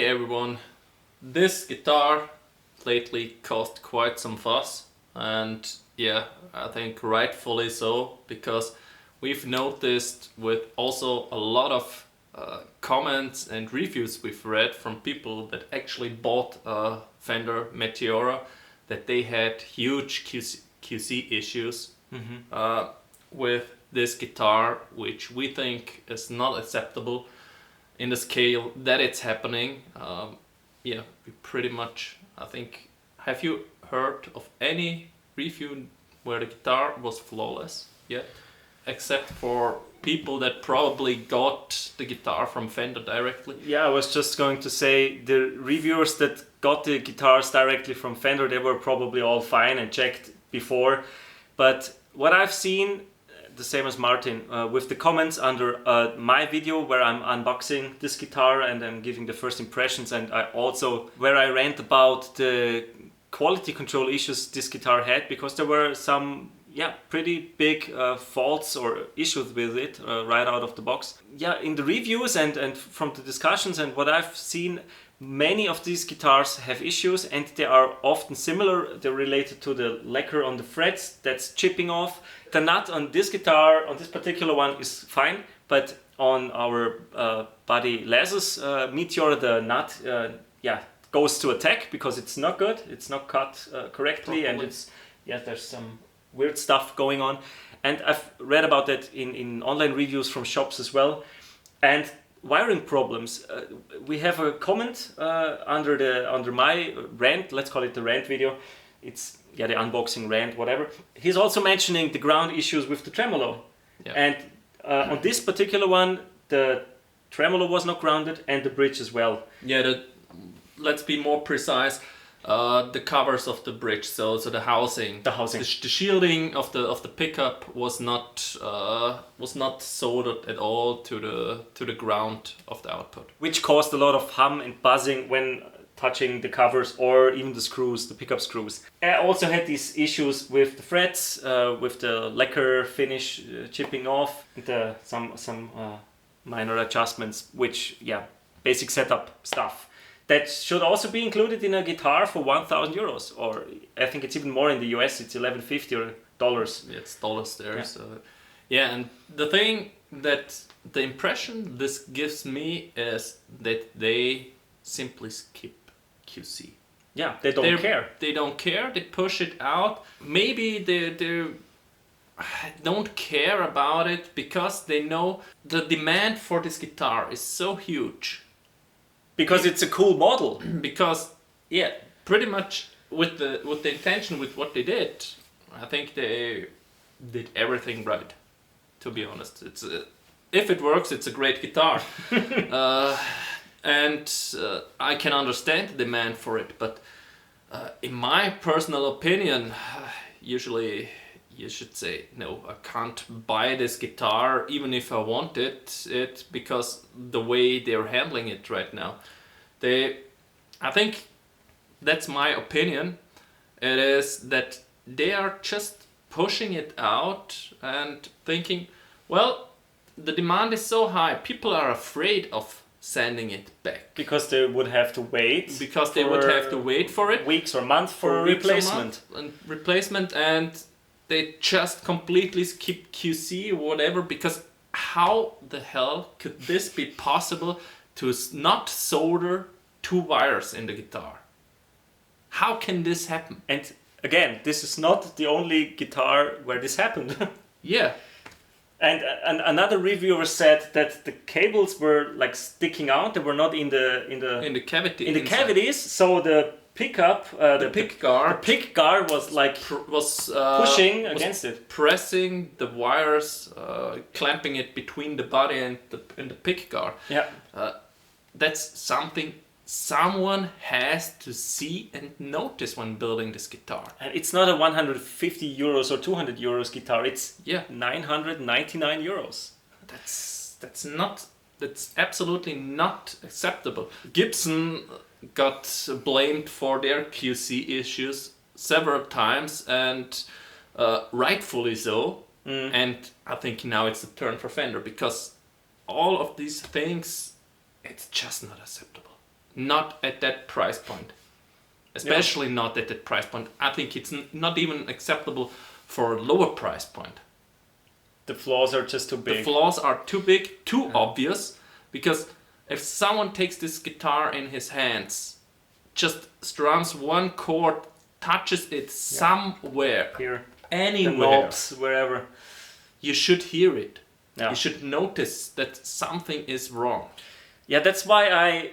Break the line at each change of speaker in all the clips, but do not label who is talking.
everyone. This guitar lately caused quite some fuss, and yeah, I think rightfully so, because we've noticed with also a lot of comments and reviews we've read from people that actually bought a Fender Meteora that they had huge QC issues with this guitar, which we think is not acceptable in the scale that it's happening. Yeah, we pretty much, I think, have you heard of any review where the guitar was flawless yet? Except for people that probably got the guitar from Fender directly.
Yeah, I was just going to say, the reviewers that got the guitars directly from Fender, they were probably all fine and checked before. But what I've seen, the same as Martin, with the comments under my video where I'm unboxing this guitar and I'm giving the first impressions, and I also where I rant about the quality control issues this guitar had, because there were some pretty big faults or issues with it right out of the box. Yeah, in the reviews and from the discussions and what I've seen, many of these guitars have issues, and they are often similar. They're related to the lacquer on the frets that's chipping off. The nut on this guitar, on this particular one, is fine, but on our buddy Les's Meteora, the nut goes to attack because it's not good. It's not cut correctly, and there's some weird stuff going on. And I've read about that in online reviews from shops as well. And wiring problems. We have a comment under my rant, let's call it the rant video. It's the unboxing rant, whatever. He's also mentioning the ground issues with the tremolo. Yeah. And on this particular one, the tremolo was not grounded and the bridge as well.
Yeah, let's be more precise. The covers of the bridge, so the housing, the shielding of the pickup was not soldered at all to the ground of the output,
which caused a lot of hum and buzzing when touching the covers or even the screws, the pickup screws. I also had these issues with the frets, with the lacquer finish chipping off, and some minor adjustments, which basic setup stuff. That should also be included in a guitar for 1,000 euros, or I think it's even more in the US. It's $1,150 or dollars.
Yeah, it's dollars there. Yeah. So and the thing that the impression this gives me is that they simply skip QC.
Yeah, they don't care.
They don't care. They push it out. Maybe they don't care about it because they know the demand for this guitar is so huge.
Because it's a cool model.
Because pretty much with the intention with what they did, I think they did everything right. To be honest, it's if it works, it's a great guitar, and I can understand the demand for it. But in my personal opinion, usually you should say no. I can't buy this guitar even if I want it because the way they're handling it right now. I think that's my opinion. It is that they are just pushing it out and thinking, well, the demand is so high, people are afraid of sending it back.
Because they would have to wait.
Because they would have to wait for it.
Weeks or months for replacement.
And they just completely skip QC or whatever, because how the hell could this be possible to not solder 2 wires in the guitar? How can this happen?
And again, this is not the only guitar where this happened.
Yeah.
And another reviewer said that the cables were like sticking out. They were not in the
cavity.
In the cavities. So the pickup, the pick guard was like pushing against it,
pressing the wires, clamping it between the body and the pick guard.
Yeah,
that's something someone has to see and notice when building this guitar.
And it's not a 150 euros or 200 euros guitar. It's 999 euros.
That's absolutely not acceptable. Gibson got blamed for their QC issues several times, and rightfully so. And I think now it's the turn for Fender, because all of these things, it's just not acceptable. not at that price point. Especially not at that price point. I think it's not even acceptable for a lower price point.
The flaws are just too big.
The flaws are too big, too obvious, because if someone takes this guitar in his hands, just strums one chord, touches it somewhere,
Here,
anywhere,
the knobs, wherever,
you should hear it.
Yeah.
You should notice that something is wrong.
Yeah, that's why I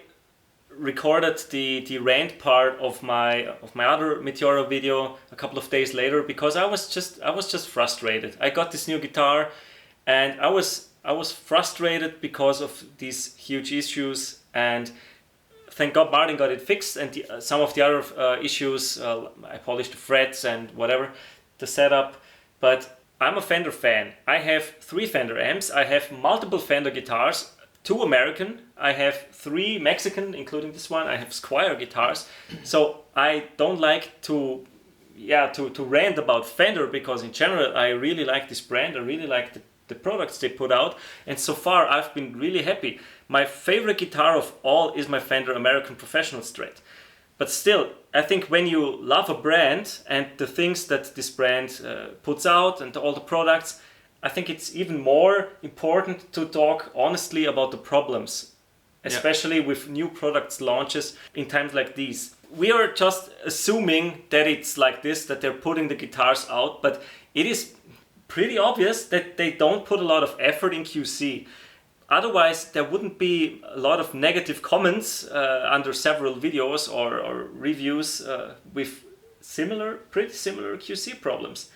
recorded the rant part of my other Meteora video a couple of days later, because I was just frustrated. I got this new guitar, and I was frustrated because of these huge issues, and thank God Martin got it fixed, and some of the other issues, I polished the frets and whatever, the setup. But I'm a Fender fan. I have 3 Fender amps, I have multiple Fender guitars, 2 American, I have 3 Mexican, including this one, I have Squier guitars. So I don't like to rant about Fender, because in general I really like this brand, I really like the products they put out, and so far I've been really happy. My favorite guitar of all is my Fender American Professional Strat. But still, I think when you love a brand and the things that this brand puts out and all the products, I think it's even more important to talk honestly about the problems, especially with new products launches in times like these. We are just assuming that it's like this, that they're putting the guitars out, but it is pretty obvious that they don't put a lot of effort in QC. Otherwise, there wouldn't be a lot of negative comments under several videos or reviews with pretty similar QC problems.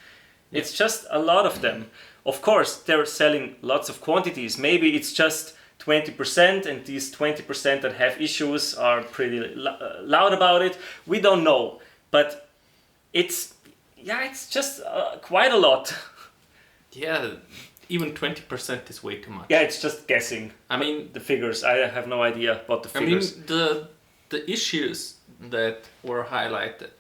Yeah. It's just a lot of them. Of course, they're selling lots of quantities. Maybe it's just 20%, and these 20% that have issues are pretty loud about it. We don't know, but it's just quite a lot.
Yeah, even 20% is way too much.
Yeah, it's just guessing.
I mean,
the figures. I have no idea about the figures.
I mean, the issues that were highlighted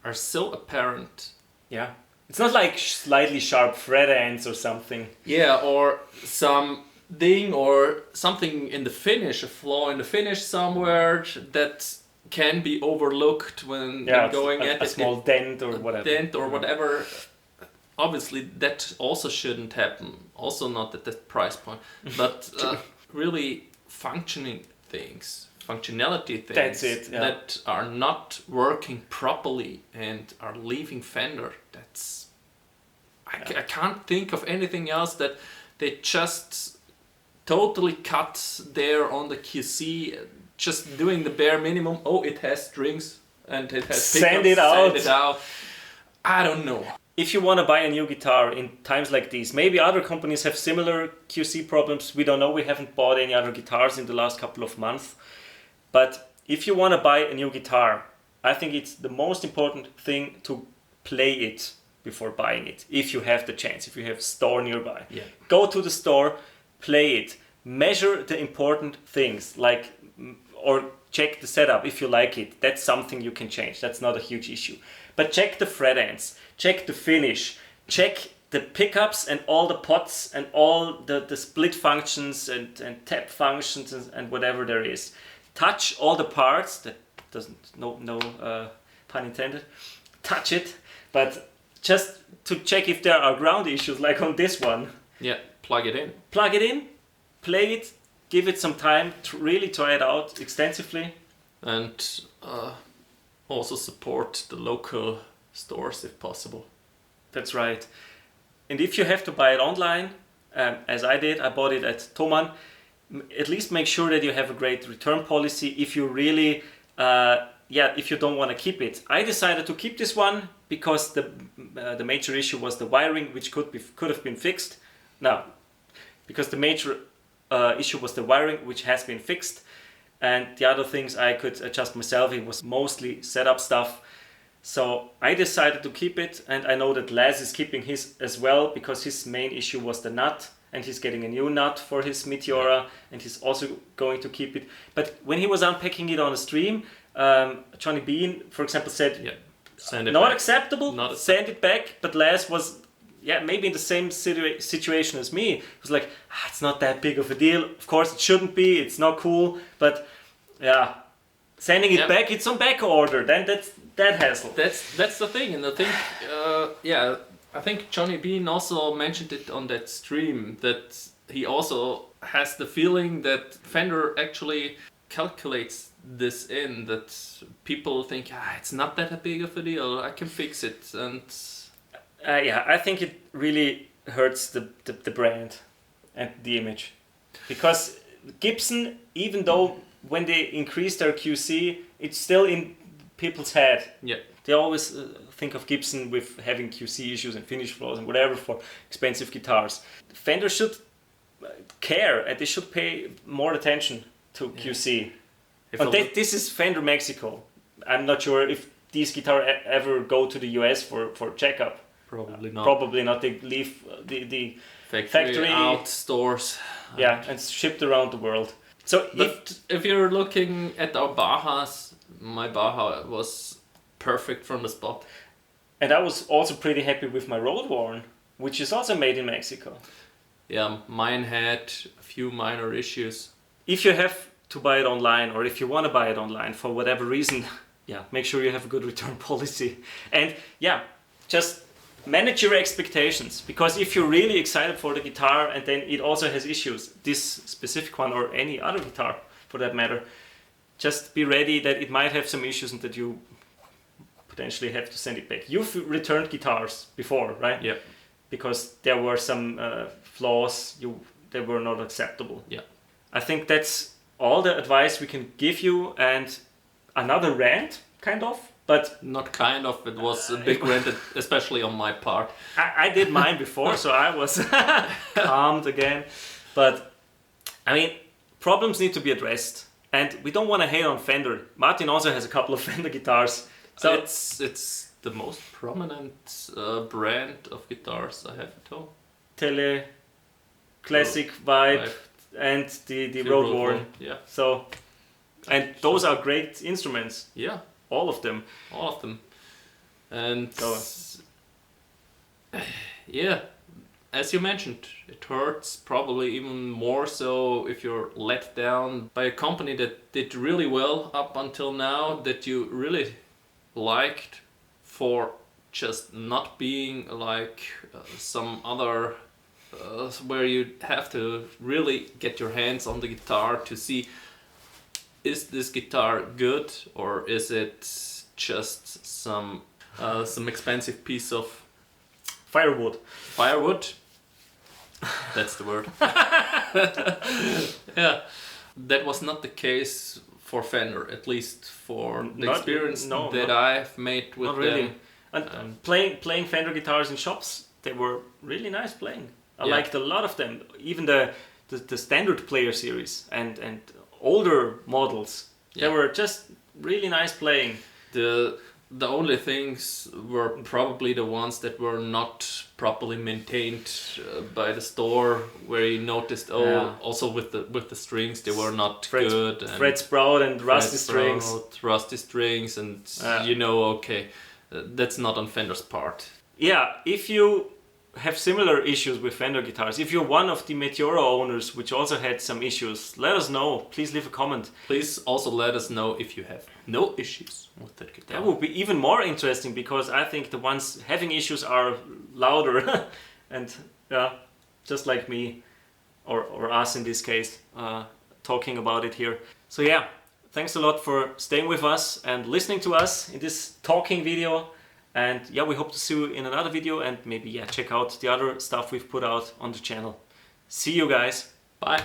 are so apparent.
Yeah. It's not like slightly sharp fret ends or something.
Yeah, or some ding or something in the finish, a flaw in the finish somewhere that can be overlooked when going at
a small dent or whatever.
Whatever. Obviously, that also shouldn't happen. Also not at that price point. But really functionality things
That's it,
that are not working properly and are leaving Fender. I can't think of anything else that they just totally cut there on the QC, just doing the bare minimum. Oh, it has strings and it has pickups. Send it out. I don't know.
If you want to buy a new guitar in times like these, maybe other companies have similar QC problems. We don't know. We haven't bought any other guitars in the last couple of months. But if you want to buy a new guitar, I think it's the most important thing to play it before buying it. If you have the chance, if you have a store nearby.
Yeah.
Go to the store, play it. Measure the important things, or check the setup if you like it. That's something you can change. That's not a huge issue. But check the fret ends, check the finish, check the pickups and all the pots and all the split functions and tap functions and whatever there is. Touch all the parts. That doesn't, no pun intended. Touch it, but just to check if there are ground issues, like on this one.
Yeah, plug it in.
Plug it in, play it, give it some time to really try it out extensively.
And also support the local stores if possible.
That's right. And if you have to buy it online, as I did, I bought it at Thomann, at least make sure that you have a great return policy if you really, if you don't want to keep it. I decided to keep this one because the major issue was the wiring, which could have been fixed. Now, because the major issue was the wiring, which has been fixed. And the other things I could adjust myself. It was mostly setup stuff. So I decided to keep it, and I know that Laz is keeping his as well because his main issue was the nut, and he's getting a new nut for his Meteora, and he's also going to keep it. But when he was unpacking it on a stream, Johnny Bean, for example, said,
send it
not
back.
acceptable, send it back. But Laz was maybe in the same situation as me. It was like, it's not that big of a deal. Of course, it shouldn't be. It's not cool. But sending it
Yep.
back, it's on back order. Then that's that hassle.
That's the thing, and I think yeah, I think Johnny Bean also mentioned it on that stream that he also has the feeling that Fender actually calculates this in, that people think it's not that big of a deal, I can fix it, and
Yeah, I think it really hurts the brand and the image, because Gibson, even though when they increase their QC, it's still in people's head.
yeah.
They always think of Gibson with having QC issues and finish flaws and whatever for expensive guitars. Fender should care, and they should pay more attention to QC. But this is Fender Mexico. I'm not sure if these guitars ever go to the US for checkup.
Probably not.
Probably not. They leave the
Factory out stores.
yeah, and shipped around the world. So
if you're looking at our Bahas, my Baja was perfect from the spot.
and I was also pretty happy with my Road Worn, which is also made in Mexico.
Yeah, mine had a few minor issues.
If you have to buy it online, or if you want to buy it online for whatever reason, yeah, make sure you have a good return policy. And yeah, just manage your expectations, because if you're really excited for the guitar and then it also has issues, this specific one or any other guitar for that matter, just be ready that it might have some issues and that you potentially have to send it back. You've returned guitars before, right?
Yeah.
Because there were some flaws they were not acceptable.
Yeah.
I think that's all the advice we can give you, and another rant, kind of, but
Not kind of, it was a big rant, especially on my part.
I did mine before, so I was calmed again. But I mean, problems need to be addressed, and we don't want to hate on Fender. Martin also has a couple of Fender guitars, so
It's the most prominent brand of guitars I have at home.
Tele, Classic Vibe, and the Road Worn.
Yeah.
So, and those are great instruments,
Yeah,
all of them.
all of them. And
Go
yeah, as you mentioned, it hurts probably even more so if you're let down by a company that did really well up until now, that you really liked, for just not being like some other where you have to really get your hands on the guitar to see, is this guitar good, or is it just some expensive piece of
Firewood.
firewood? That's the word. Yeah, that was not the case for Fender, at least for the experience that I've made with
Not really.
them.
And playing Fender guitars in shops, they were really nice playing. I
Yeah.
liked a lot of them. Even the standard player series and older models, they
Yeah.
were just really nice playing.
The only things were probably the ones that were not properly maintained by the store, where you noticed also with the strings, they were not good, and
Fred Sprout and rusty strings.
rusty strings, and okay, that's not on Fender's part.
Yeah, if you have similar issues with Fender guitars, if you're one of the Meteora owners which also had some issues, let us know. Please leave a comment.
Please also let us know if you have no issues with that guitar.
That would be even more interesting, because I think the ones having issues are louder and just like me or us in this case, talking about it here. So yeah, thanks a lot for staying with us and listening to us in this talking video. And yeah, we hope to see you in another video, and maybe check out the other stuff we've put out on the channel. See you guys.
Bye.